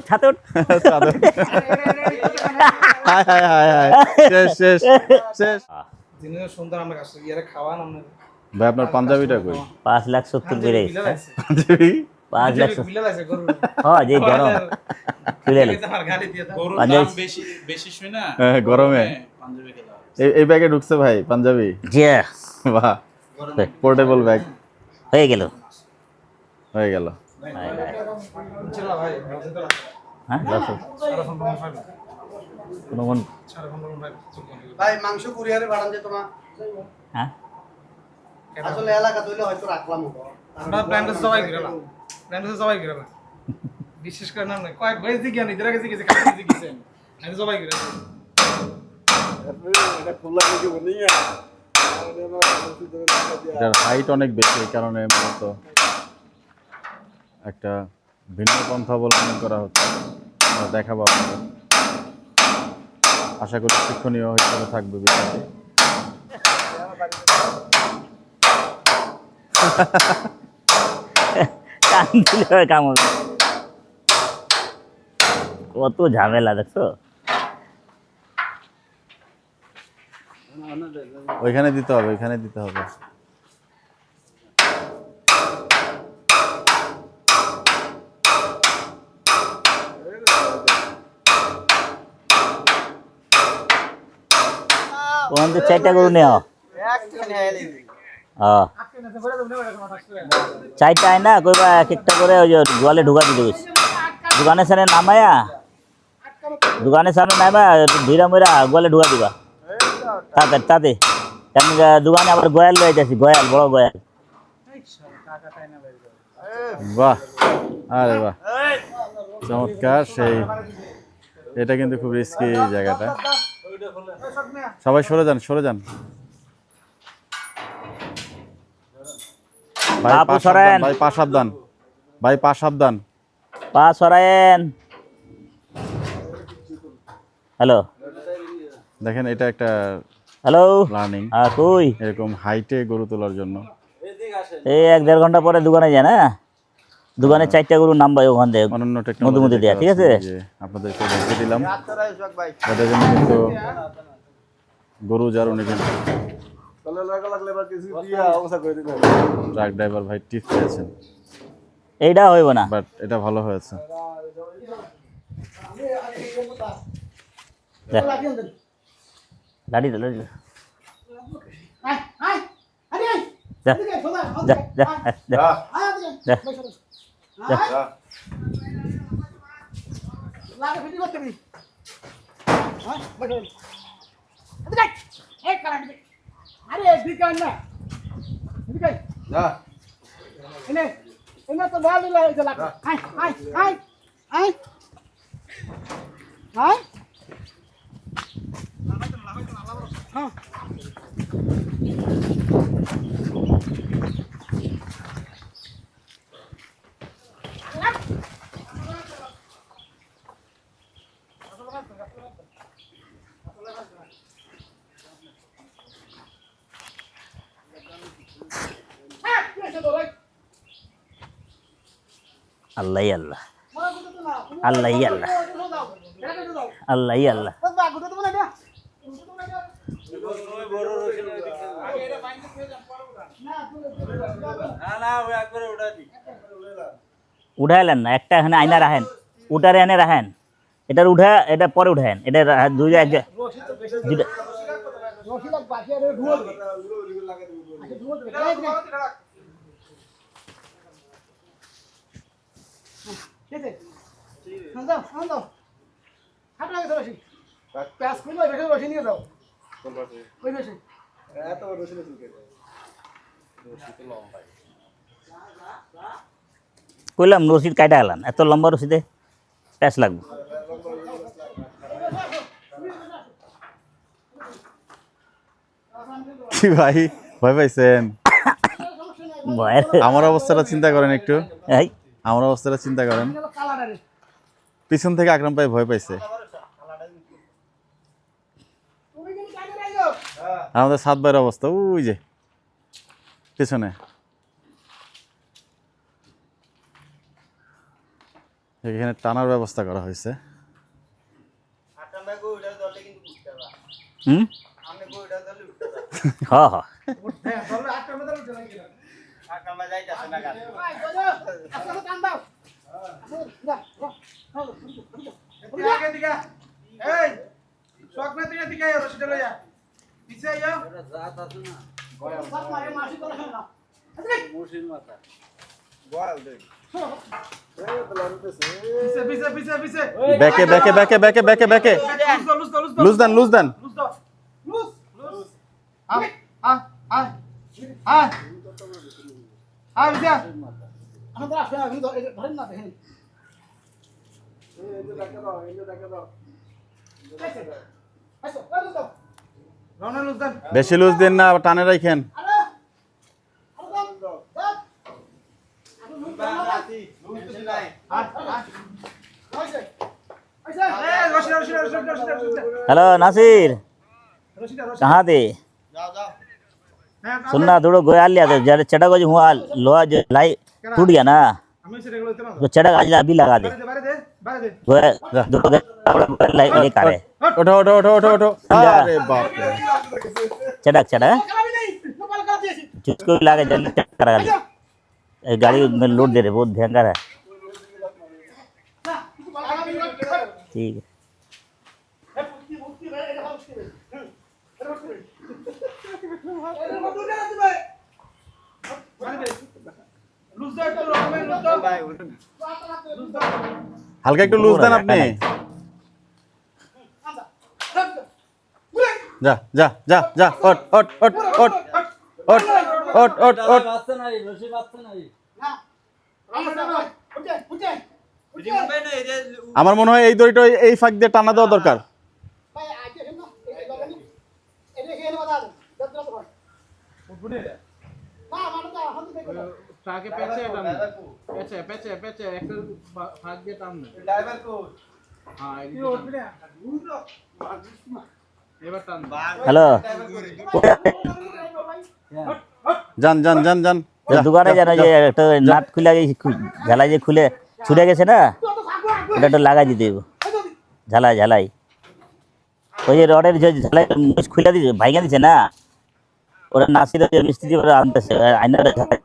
ছাতে ভাই আপনার পাঞ্জাবিটা কই? 5,70,000 বেড়ে পাঞ্জাবি 5,70,000 হ্যাঁ যে গরম চলে এলো হ্যাঁ গরমে এই ব্যাগে ঢুকছে ভাই পাঞ্জাবি। জি বাহ পোর্টেবল ব্যাগ হয়ে গেল হয়ে গেল। হ্যাঁ 10 কোনো কোন ভাই মাংস কুরিয়ারে পাঠান যে তোমার হ্যাঁ আসলে এলাকা তৈলে হয়তো রাখলাম আমরা প্ল্যান সবাই গেলাম বিশেষ করে নাম নাই কয়েক ভাই জি জ্ঞান ইদারা গেছে কাছে গেছে আমি সবাই গেলাম এটা খোলা কিছু নেই এটার হাইট অনেক বেশি এই কারণে মূলত একটা ভিন্ন পন্থা অবলম্বন করা হচ্ছে। আমরা দেখাবো আপনাদের, আশা করি শিক্ষণীয় হিসেবে থাকবে বিষয়টি। কান দিলে কাম হবে কত ঝামেলা দেখছো ওইখানে দিতে হবে, ওইখানে দিতে হবে। ওখান থেকে 4টা গরু নেও হ্যাঁ 4টা আয় না কইবা এক একটা করে ওই যে গোয়ালে ঢুকা দিতে গেছি দোকানের সামনে নামায়া দোকানের সামনে নামা ধীরা মইরা গোয়ালে ঢুকা দিবা তাতে আমি দোকানে আবার গোয়াল লয়ে যাচ্ছি গোয়াল বড় গোয়াল। বাহ আরে বাহ চমৎকার। সেই এটা কিন্তু খুব রিস্কি জায়গাটা, সবাই সরে যান সরে যান ভাই, বাপু পা সরেন। সাবধান, ভাই পা সাবধান, ভাই পা সাবধান। পা সরায়েন। হ্যালো দেখেন এটা একটা হ্যালো লার্নিং, হ্যাঁ কই এরকম হাইটে গরু তোলার জন্য। এই 1-1.5 ঘন্টা পরে দোকানে যায় না দোকানে 4টা গরু নামবাই ওখান থেকে অনন্য মধুমতি দেয়া ঠিক আছে আপনাদেরকে দেখিয়ে দিলাম। এটার জন্য কিন্তু গরু যার উনি কিন্তু ট্রাক ড্রাইভার ভাই টিপস দিয়েছেন, এইটা হইব না বাট এটা ভালো হয়েছে। লাড়ি দে যা যা যা যা যা যা লাগে ভিডিও করতে বি হ্যাঁ বসো এক কারণ আরে দিকান না দিকাই যা এনে এনে তো ভালো লাগে লাগে I I I I I হ্যাঁ আল্লাহ আল্লাহ আল্লাহ আল্লাহ আল্লাহ আল্লাহ উঠাইলেন না একটা এখানে আয়না রাখেন উঠারে এনে রাখেন এটার উঠা এটা পরে উঠায়েন এটা দুই দুইটা কইলাম রশিদ কাটা গেলাম এত লম্বা রশিদে প্যাঁচ লাগবে কি ভাই ভয় পাইছেন? ভয়ের আমার অবস্থাটা চিন্তা করেন একটু, এই আমার অবস্থাটা চিন্তা করেন। পিছন থেকে আকরাম ভাই ভয় পাইছে, আমাদের সাত ভাইয়ের অবস্থা ওই যে পিছনে এখানে টানার ব্যবস্থা করা হয়েছে। হুম হ্যাঁ হ্যাঁ হ্যাঁ ধরলে আটটা মধ্যে উঠে নাকি ভাই গজো আসলে টান দাও যা যা আগে দিকে এই শক না দিকে দিকে রশিটা লইয়া পিছে আইও সব মারে মাসি করে না পিছে পিছে পিছে পিছে ব্যাকে ব্যাকে ব্যাকে ব্যাকে ব্যাকে ব্যাকে লুজ দেন লুজ দেন। লুজ পিছে আমাদের আসলে এখন ধরেন না দেখেন আচ্ছা লুজ দাও রওনা লুজ দেন বেশি লুজ দেন না, টানে রাখেন। আরে আরে দাও দাও আমি লুজ দাও না আচ্ছা আচ্ছা এই রশিটা हेलो नासिर রশিটা कहाँ थे হ্যাঁ सुनना थोड़ा गोया लिया था जरा चटक जो हुआ लोहा जो लाई टूट गया ना আমি সেটা লইতে না तो चटक आज अभी लगा दे বারে দে गोया दो लेकर है ওঠো ওঠো ওঠো ওঠো ওঠো। আরে বাপ রে। चटक चटक কালাবি নেই মোবাইল কালা দিয়েছি जिसको भी लगा जल्दी चटक करा दे। ये गाड़ी में लोड दे रहे बहुत भयंकर है। না কিছু কালাবি না ठीक है মুক্তি ভাই এটা মুক্তি ভাই এটা মুক্তি ভাই এটা মুক্তি ভাই বারে দে লুজ দাও একটু রকমে লুজ দাও লুজ দাও হালকা একটু লুজ দেন আপনি। যা যা যা যা ওঠ ওঠ ওঠ ওঠ ওঠ ওঠ ওঠ ওঠ। আমার মনে হয় এই দড়িটা এই ফাঁক দিয়ে টানা দেওয়া দরকার। ট্রাকে পেছে টান পেছে পেছে পেছে একটা ভাগ দিয়ে টান দে ড্রাইভার কো হ্যাঁ এবার টান हेलो যান যান যান যান। যা, দোকানে যা, জানো যা। যে একটা নাট খুলে ঝালাই যে খুলে ছুটে গেছে না ওটা একটু লাগাই দিতে হইব ঝালাই ঝালাই ওই যে রডের যে ঝালাই মুখ খুলে দিয়েছে ভাইগা দিছে না ওরা নাসির যে মিস্ত্রি ওরা আনতেছে আইনাটা ঝালাই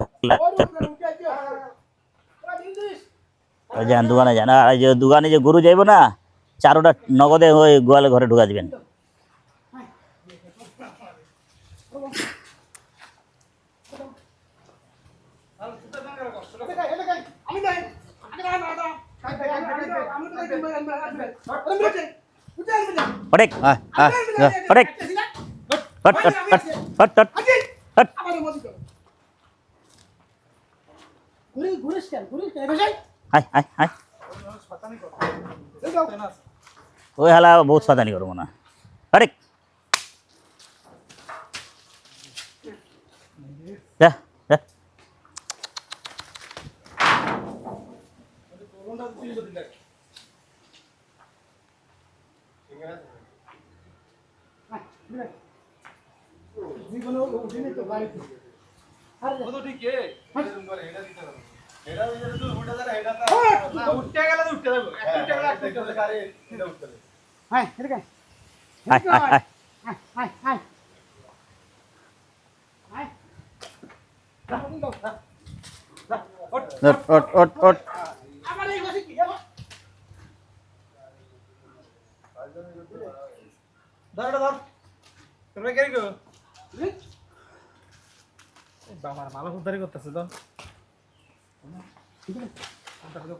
ওই যে দোকানে যান আর যে দোকানে যে গরু যাইব না চারোটা নগদে ওই গোয়ালে ঘরে ঢুকা দিবেন। পটেক আয় আয় যা। পটেক হট হট হট হট হট হট হাই হাই হাই ওই হালা বহুত সাদানি করবো না পটেক যা যা কত ঠিক এ এটা তো উল্টা যারা এটা না উঠতে গেলে তো উঠতে যাবো একটা উঠতে গেলে একটা উঠতে যাবো কারে এটা উঠতে হাই হাই হাই ওঠ ওঠ ওঠ ওঠ। ধর এটা ধর তোমরা কে গো বাবার মালা উদ্ধারি করতেছে তো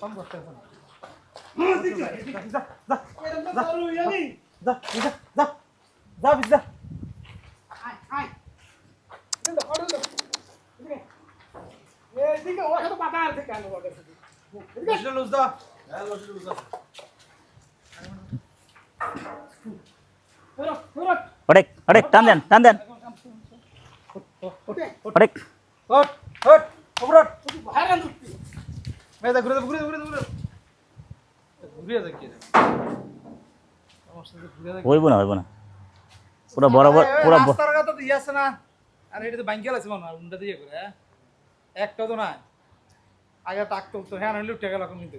কম করতেছে না যা যা যা যা যা যা লুজ দাও হ্যাঁ লসি লুজ পটেক পটেক টান দেন পটেক হট হট ওপরট মেদা ঘুরে ঘুরে ঘুরে ঘুরে ঘুরে যা কি সমস্যা ঘুরে যা হইব না পুরো বরাবর পুরো রাস্তার কথা তো ইয়াছে না আর এটা তো বাঙ্গেল আছে মনে হয় উন্ডা দিয়ে করে একটা তো না আগে টাক তো হ্যাঁ নইলে উঠে গেল এখন কিন্তু